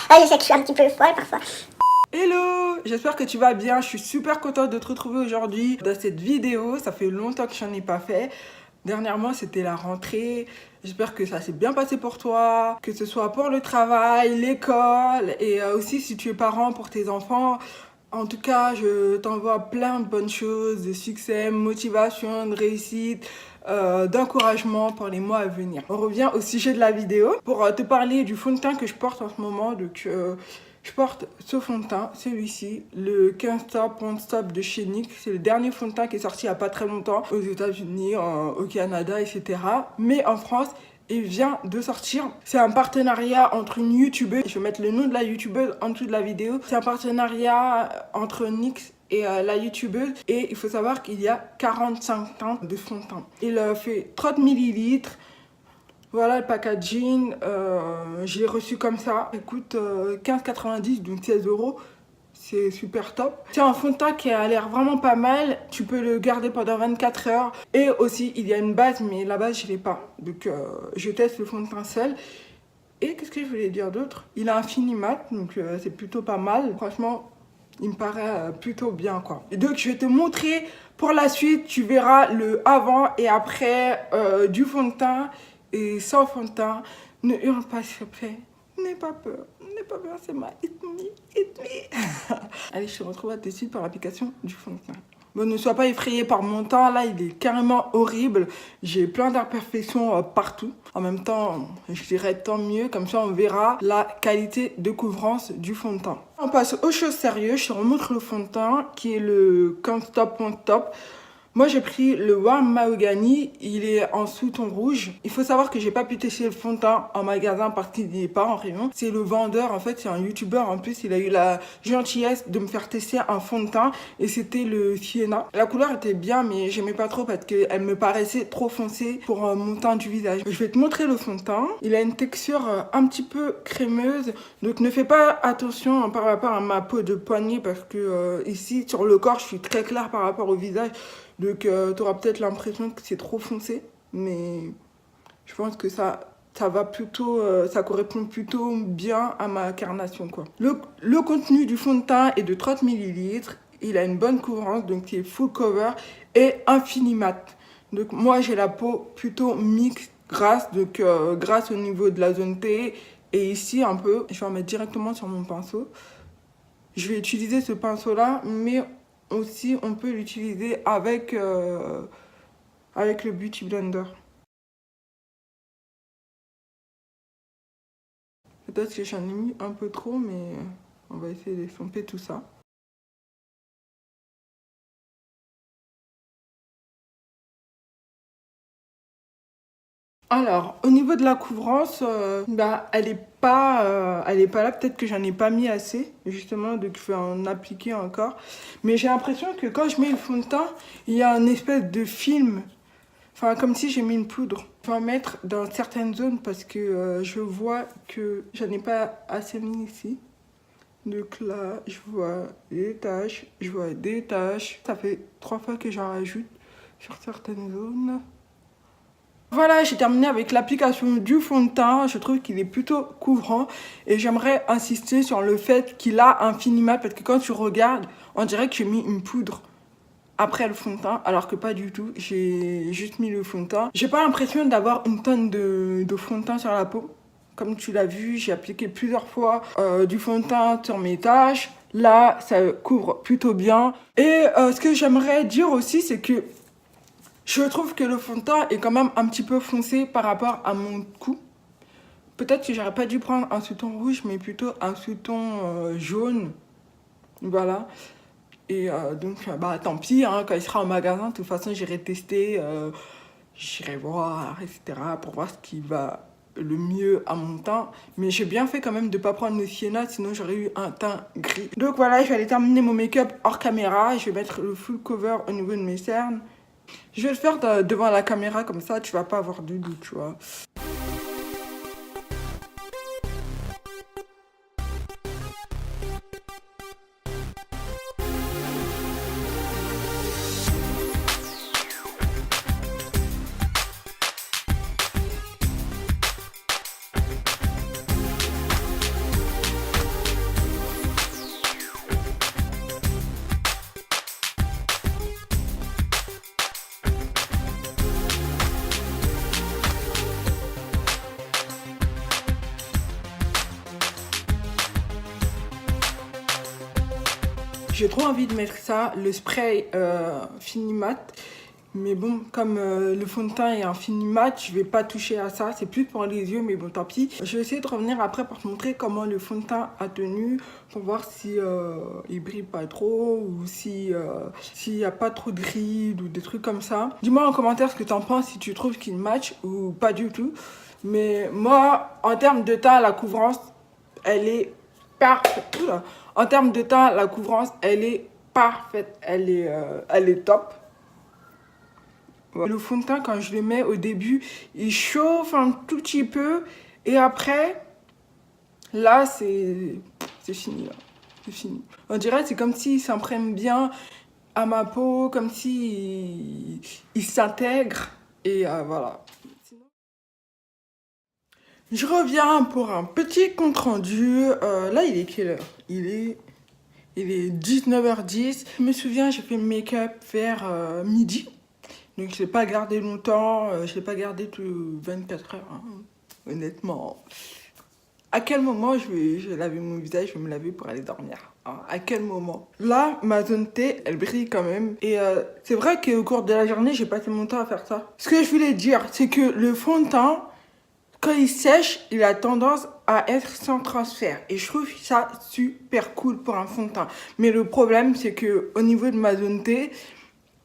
Ah, je sais que je suis un petit peu folle parfois. Hello, j'espère que tu vas bien. Je suis super contente de te retrouver aujourd'hui dans cette vidéo. Ça fait longtemps que je n'en ai pas fait. Dernièrement, c'était la rentrée. J'espère que ça s'est bien passé pour toi, que ce soit pour le travail, l'école et aussi si tu es parent pour tes enfants. En tout cas, je t'envoie plein de bonnes choses, de succès, motivation, de réussite, d'encouragement pour les mois à venir. On revient au sujet de la vidéo pour te parler du fond de teint que je porte en ce moment. Donc, je porte ce fond de teint, celui-ci, le 15 Stop One Stop de chez NYX. C'est le dernier fond de teint qui est sorti il n'y a pas très longtemps aux États-Unis, au Canada, etc. Mais en France, il vient de sortir. C'est un partenariat entre une youtubeuse, je vais mettre le nom de la youtubeuse en dessous de la vidéo. C'est un partenariat entre NYX et la youtubeuse. Et il faut savoir qu'il y a 45 teintes de fond de teint. Il fait 30 millilitres. Voilà le packaging, je l'ai reçu comme ça. Il coûte 15,90 donc 16 €. C'est super top. C'est un fond de teint qui a l'air vraiment pas mal. Tu peux le garder pendant 24 heures. Et aussi, il y a une base, mais la base, je l'ai pas. Donc, je teste le fond de teint seul. Et qu'est-ce que je voulais dire d'autre? Il a un fini mat, donc c'est plutôt pas mal. Franchement, il me paraît plutôt bien, quoi. Et donc, je vais te montrer pour la suite. Tu verras le avant et après du fond de teint. Et sans fond de teint, ne hurle pas s'il te plaît, n'aie pas peur, c'est ma hit me. Allez, je te retrouve à tout de suite par l'application du fond de teint. Bon, ne sois pas effrayé par mon teint, là il est carrément horrible, j'ai plein d'imperfections partout. En même temps, je dirais tant mieux, comme ça on verra la qualité de couvrance du fond de teint. On passe aux choses sérieuses, je te remontre le fond de teint qui est le Can't Stop Won't Stop. Moi, j'ai pris le Warm Mahogany, il est en sous-ton rouge. Il faut savoir que j'ai pas pu tester le fond de teint en magasin parce qu'il n'est pas en rayon. C'est le vendeur, en fait, c'est un youtubeur. En plus, il a eu la gentillesse de me faire tester un fond de teint et c'était le Sienna. La couleur était bien, mais j'aimais pas trop parce qu'elle me paraissait trop foncée pour mon teint du visage. Je vais te montrer le fond de teint. Il a une texture un petit peu crémeuse, donc ne fais pas attention par rapport à ma peau de poignet parce que ici, sur le corps, je suis très claire par rapport au visage. Donc tu auras peut-être l'impression que c'est trop foncé, mais je pense que ça va plutôt, ça correspond plutôt bien à ma carnation, quoi. Le contenu du fond de teint est de 30 ml, il a une bonne couvrance, donc il est full cover et infini mat. Donc moi j'ai la peau plutôt mixte, grasse, donc grasse au niveau de la zone T et ici un peu, je vais en mettre directement sur mon pinceau. Je vais utiliser ce pinceau là, mais aussi, on peut l'utiliser avec le Beauty Blender. Peut-être que j'en ai mis un peu trop, mais on va essayer d'estomper tout ça. Alors, au niveau de la couvrance, elle est pas là. Peut-être que j'en ai pas mis assez, justement, donc je vais en appliquer encore. Mais j'ai l'impression que quand je mets le fond de teint, il y a une espèce de film. Enfin, comme si j'ai mis une poudre. Je vais en mettre dans certaines zones parce que je vois que j'en ai pas assez mis ici. Donc là, je vois des taches, je vois des taches. Ça fait 3 fois que j'en rajoute sur certaines zones. Voilà, j'ai terminé avec l'application du fond de teint. Je trouve qu'il est plutôt couvrant et j'aimerais insister sur le fait qu'il a un fini mat parce que quand tu regardes, on dirait que j'ai mis une poudre après le fond de teint, alors que pas du tout. J'ai juste mis le fond de teint. J'ai pas l'impression d'avoir une tonne de fond de teint sur la peau. Comme tu l'as vu, j'ai appliqué plusieurs fois du fond de teint sur mes taches. Là, ça couvre plutôt bien. Et ce que j'aimerais dire aussi, c'est que je trouve que le fond de teint est quand même un petit peu foncé par rapport à mon cou. Peut-être que j'aurais pas dû prendre un sous-ton rouge, mais plutôt un sous-ton jaune. Voilà. Et donc, tant pis, hein, quand il sera en magasin, de toute façon, j'irai tester, j'irai voir, etc. pour voir ce qui va le mieux à mon teint. Mais j'ai bien fait quand même de ne pas prendre le sienna, sinon j'aurais eu un teint gris. Donc voilà, je vais aller terminer mon make-up hors caméra. Je vais mettre le full cover au niveau de mes cernes. Je vais le faire devant la caméra, comme ça, tu vas pas avoir de doute, tu vois. J'ai trop envie de mettre ça, le spray Finimat. Mais bon, comme le fond de teint est un Finimat, je vais pas toucher à ça. C'est plus pour les yeux, mais bon, tant pis. Je vais essayer de revenir après pour te montrer comment le fond de teint a tenu. Pour voir si il brille pas trop ou si s'il y a pas trop de rides ou des trucs comme ça. Dis-moi en commentaire ce que t'en penses, si tu trouves qu'il match ou pas du tout. Mais moi, en termes de teint, la couvrance, elle est parfaite. Oula. En termes de teint, la couvrance, elle est parfaite. Elle est top. Le fond de teint, quand je le mets au début, il chauffe un tout petit peu. Et après, là, c'est fini. Là. C'est fini. On dirait c'est comme s'il s'imprègne bien à ma peau, comme s'il s'intègre. Et voilà. Je reviens pour un petit compte rendu. Là, il est quelle heure? Il est 19h10. Je me souviens, j'ai fait le make-up vers midi. Donc je ne l'ai pas gardé longtemps, je ne l'ai pas gardé tout 24 heures, hein, honnêtement. À quel moment je vais laver mon visage, je vais me laver pour aller dormir, hein, à quel moment? Là, ma zone T, elle brille quand même. Et c'est vrai qu'au cours de la journée, j'ai passé mon temps à faire ça. Ce que je voulais dire, c'est que le fond de teint, quand il sèche, il a tendance à être sans transfert. Et je trouve ça super cool pour un fond de teint. Mais le problème, c'est que au niveau de ma zone T,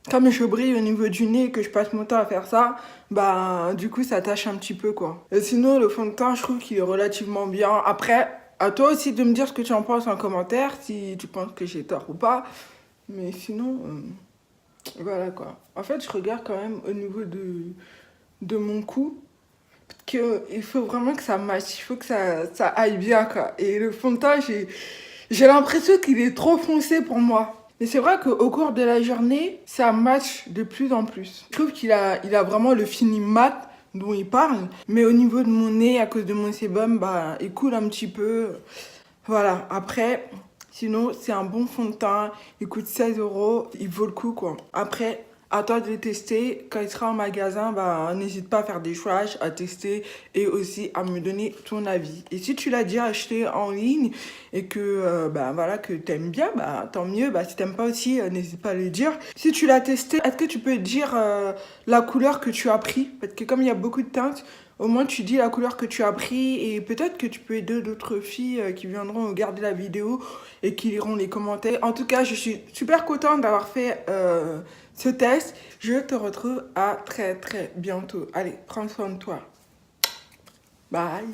comme je brille au niveau du nez et que je passe mon temps à faire ça, bah du coup ça tâche un petit peu quoi. Et sinon le fond de teint je trouve qu'il est relativement bien. Après, à toi aussi de me dire ce que tu en penses en commentaire, si tu penses que j'ai tort ou pas. Mais sinon, voilà quoi. En fait je regarde quand même au niveau de mon cou. Parce qu'il faut vraiment que ça matche, il faut que ça aille bien quoi. Et le fond de teint, j'ai l'impression qu'il est trop foncé pour moi. Mais c'est vrai qu'au cours de la journée, ça match de plus en plus. Je trouve qu'il a vraiment le fini mat dont il parle. Mais au niveau de mon nez, à cause de mon sébum, bah, il coule un petit peu. Voilà, après, sinon, c'est un bon fond de teint. Il coûte 16 €. Il vaut le coup, quoi. Après, à toi de le tester. Quand il sera en magasin, bah, n'hésite pas à faire des choix, à tester et aussi à me donner ton avis. Et si tu l'as déjà acheté en ligne et que bah, voilà, que t'aimes bien, bah, tant mieux. Bah, si t'aimes pas aussi, n'hésite pas à le dire. Si tu l'as testé, est-ce que tu peux dire la couleur que tu as pris? Parce que comme il y a beaucoup de teintes, au moins tu dis la couleur que tu as pris et peut-être que tu peux aider d'autres filles qui viendront regarder la vidéo et qui liront les commentaires. En tout cas, je suis super contente d'avoir fait ce test. Je te retrouve à très très bientôt. Allez, prends soin de toi. Bye.